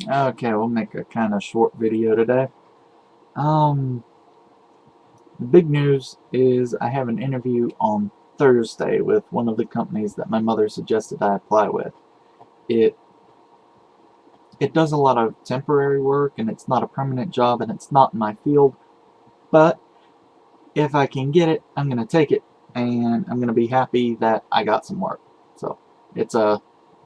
Okay, we'll make a kind of short video today. Um, the big news is I have an interview on Thursday with one of the companies that my mother suggested I apply with. It it does a lot of temporary work and it's not a permanent job and it's not in my field, but if I can get it, I'm going to take it and I'm going to be happy that I got some work. So, it's a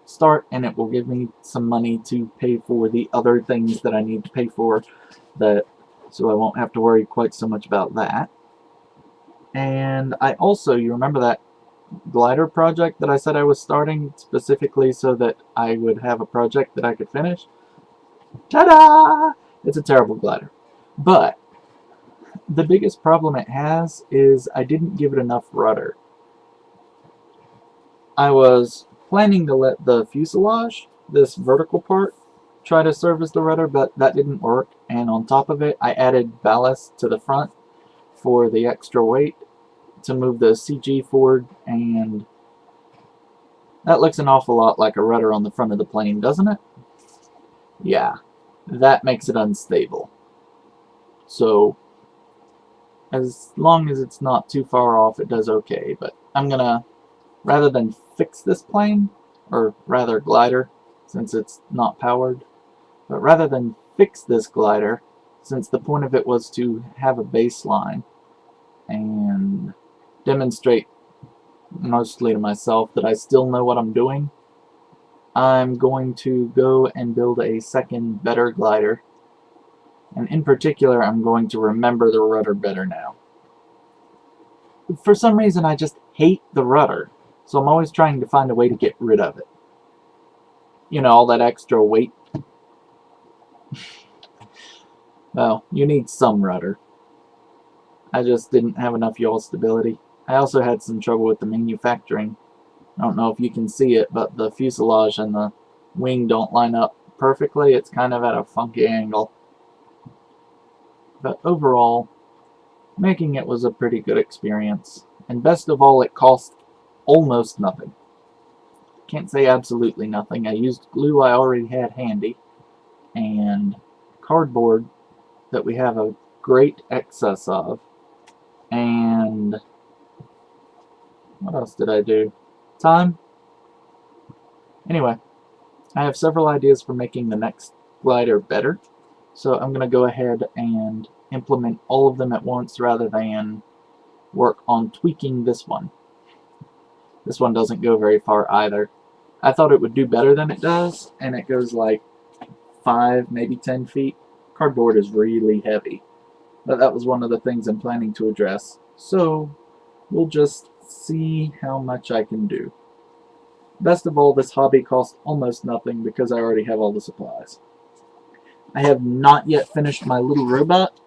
start and it will give me some money to pay for the other things that I need to pay for that so I won't have to worry quite so much about that. And I also, you remember that glider project that I said I was starting specifically so that I would have a project that I could finish? Ta-da! It's a terrible glider. But the biggest problem it has is I didn't give it enough rudder. I was planning to let the fuselage, this vertical part, try to serve as the rudder, but that didn't work. And on top of it, I added ballast to the front for the extra weight to move the CG forward, and that looks an awful lot like a rudder on the front of the plane, doesn't it? Yeah, that makes it unstable. So, as long as it's not too far off, it does okay. But I'm gonna, rather than fix this plane, or rather glider, since it's not powered, but rather than fix this glider, since the point of it was to have a baseline and demonstrate mostly to myself that I still know what I'm doing, I'm going to go and build a second, better glider. And in particular, I'm going to remember the rudder better now. For some reason, I just hate the rudder, so I'm always trying to find a way to get rid of it. You know, all that extra weight. Well, you need some rudder. I just didn't have enough yaw stability. I also had some trouble with the manufacturing. I don't know if you can see it, but the fuselage and the wing don't line up perfectly. It's kind of at a funky angle. But overall, making it was a pretty good experience. And best of all, it cost almost nothing. Can't say absolutely nothing. I used glue I already had handy and cardboard that we have a great excess of. And what else did I do? Time? Anyway, I have several ideas for making the next glider better. So I'm going to go ahead and implement all of them at once rather than work on tweaking this one. This one doesn't go very far either. I thought it would do better than it does, and it goes like 5, maybe 10 feet. Cardboard is really heavy, but that was one of the things I'm planning to address. So we'll just see how much I can do. Best of all, this hobby costs almost nothing because I already have all the supplies. I have not yet finished my little robot.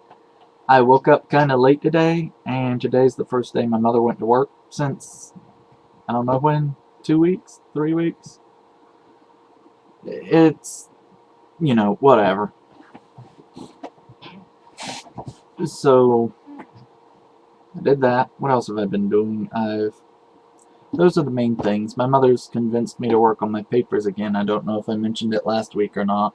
I woke up kind of late today, and today's the first day my mother went to work since, I don't know when, 2 weeks, 3 weeks. It's, whatever. So, I did that. What else have I been doing? Those are the main things. My mother's convinced me to work on my papers again. I don't know if I mentioned it last week or not.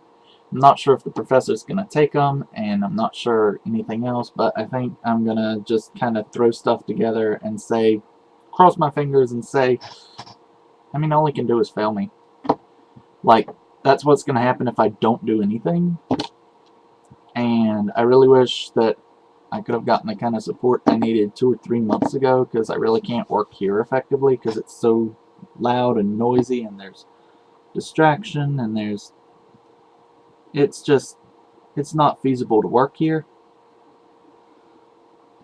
I'm not sure if the professor's going to take them, and I'm not sure anything else, but I think I'm going to just kind of throw stuff together and say, cross my fingers and say, all he can do is fail me. Like, that's what's going to happen if I don't do anything. And I really wish that I could have gotten the kind of support I needed 2 or 3 months ago, because I really can't work here effectively because it's so loud and noisy and there's distraction and it's not feasible to work here.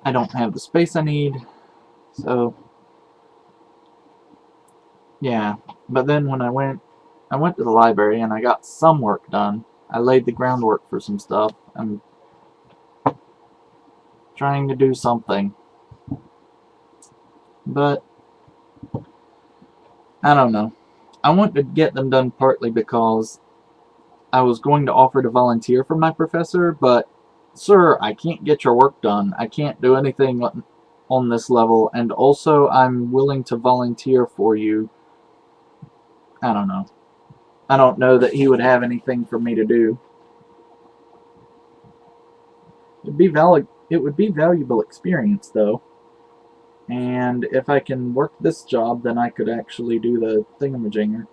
I don't have the space I need, so yeah. But then when I went to the library and I got some work done. I laid the groundwork for some stuff. I'm trying to do something, but I don't know. I want to get them done partly because I was going to offer to volunteer for my professor, but sir, I can't get your work done. I can't do anything on this level, and also I'm willing to volunteer for you. I don't know. I don't know that he would have anything for me to do. It would be valuable experience, though. And if I can work this job, then I could actually do the thingamajigger.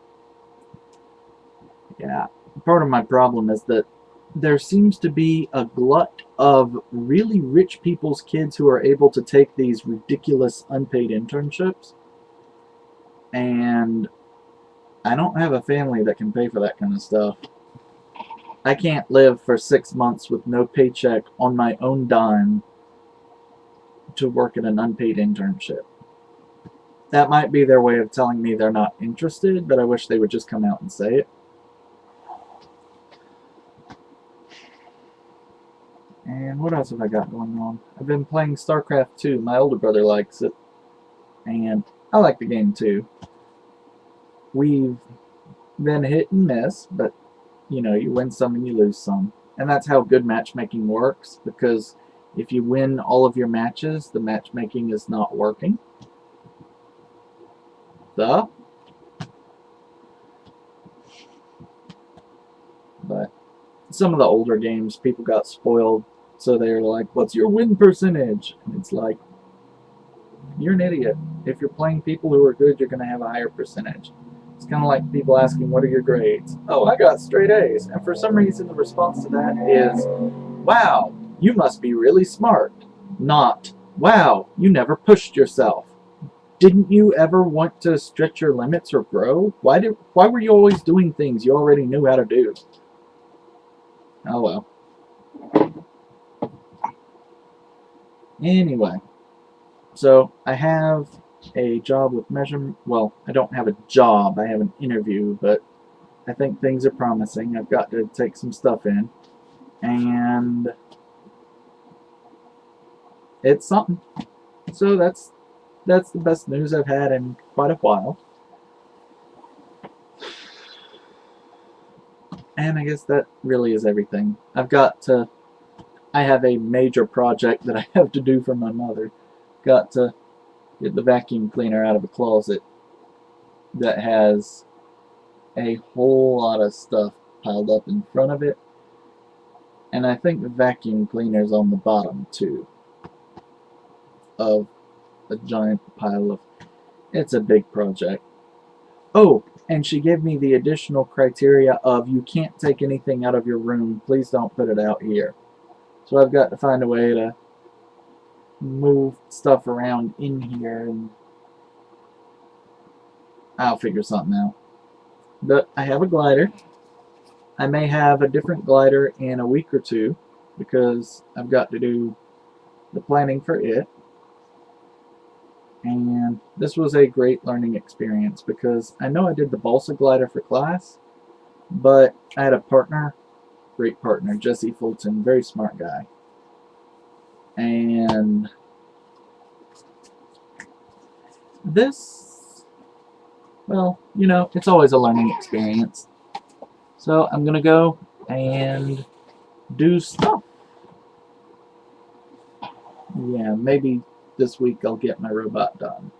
Yeah. Part of my problem is that there seems to be a glut of really rich people's kids who are able to take these ridiculous unpaid internships. And I don't have a family that can pay for that kind of stuff. I can't live for 6 months with no paycheck on my own dime to work at an unpaid internship. That might be their way of telling me they're not interested, but I wish they would just come out and say it. And what else have I got going on? I've been playing StarCraft 2. My older brother likes it. And I like the game too. We've been hit and miss, but you know, you win some and you lose some. And that's how good matchmaking works, because if you win all of your matches, the matchmaking is not working. But some of the older games, people got spoiled, so they're like, what's your win percentage? And it's like, you're an idiot. If you're playing people who are good, you're going to have a higher percentage. It's kind of like people asking, what are your grades? Oh, I got straight A's. And for some reason, the response to that is, wow, you must be really smart. Not, wow, you never pushed yourself. Didn't you ever want to stretch your limits or grow? Why were you always doing things you already knew how to do? Oh well. Anyway, so I have a job with measurement. Well, I don't have a job. I have an interview, but I think things are promising. I've got to take some stuff in, and it's something. So that's the best news I've had in quite a while. And I guess that really is everything. I have a major project that I have to do for my mother. Got to get the vacuum cleaner out of a closet that has a whole lot of stuff piled up in front of it. And I think the vacuum cleaner's on the bottom too of a giant pile of... It's a big project. Oh, and she gave me the additional criteria of you can't take anything out of your room. Please don't put it out here. So I've got to find a way to move stuff around in here, and I'll figure something out. But I have a glider. I may have a different glider in a week or two because I've got to do the planning for it. And this was a great learning experience because I know I did the balsa glider for class, but I had a partner, great partner, Jesse Fulton, very smart guy. And this, well, you know, it's always a learning experience. So I'm going to go and do stuff. Yeah, maybe this week I'll get my robot done.